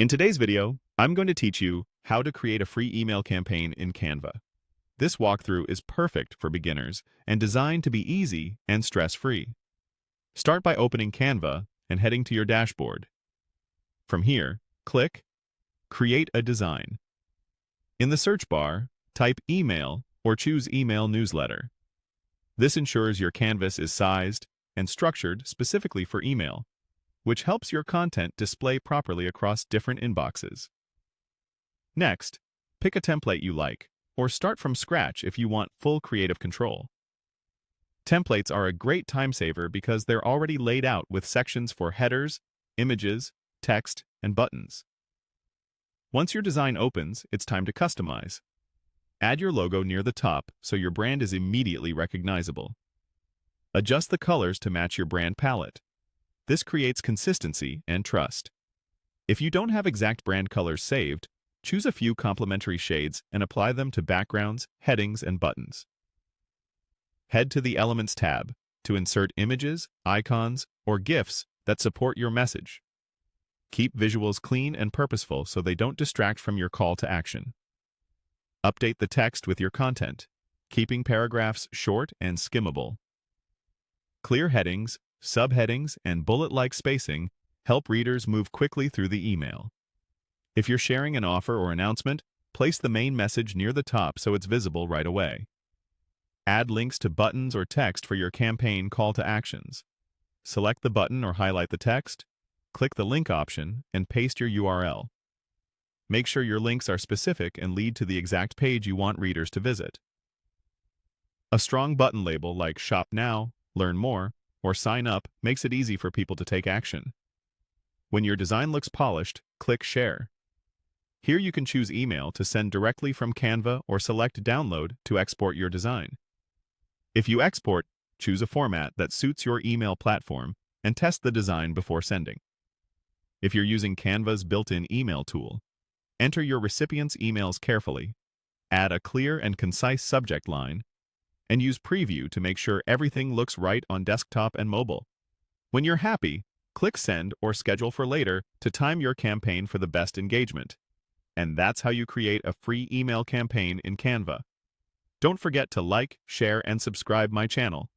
In today's video, I'm going to teach you how to create a free email campaign in Canva. This walkthrough is perfect for beginners and designed to be easy and stress-free. Start by opening Canva and heading to your dashboard. From here, click Create a Design. In the search bar, type Email or choose Email Newsletter. This ensures your canvas is sized and structured specifically for email, which helps your content display properly across different inboxes. Next, pick a template you like, or start from scratch if you want full creative control. Templates are a great time saver because they're already laid out with sections for headers, images, text, and buttons. Once your design opens, it's time to customize. Add your logo near the top so your brand is immediately recognizable. Adjust the colors to match your brand palette. This creates consistency and trust. If you don't have exact brand colors saved, choose a few complementary shades and apply them to backgrounds, headings, and buttons. Head to the Elements tab to insert images, icons, or GIFs that support your message. Keep visuals clean and purposeful so they don't distract from your call to action. Update the text with your content, keeping paragraphs short and skimmable. Clear headings, subheadings, and bullet-like spacing help readers move quickly through the email. If you're sharing an offer or announcement, place the main message near the top so it's visible right away. Add links to buttons or text for your campaign call to actions. Select the button or highlight the text, click the link option, and paste your URL. Make sure your links are specific and lead to the exact page you want readers to visit. A strong button label like Shop Now, Learn More, or Sign Up makes it easy for people to take action. When your design looks polished, click Share. Here you can choose email to send directly from Canva or select Download to export your design. If you export, choose a format that suits your email platform and test the design before sending. If you're using Canva's built-in email tool, enter your recipient's emails carefully, add a clear and concise subject line, and use Preview to make sure everything looks right on desktop and mobile. When you're happy, click Send or Schedule for later to time your campaign for the best engagement. And that's how you create a free email campaign in Canva. Don't forget to like, share, and subscribe my channel.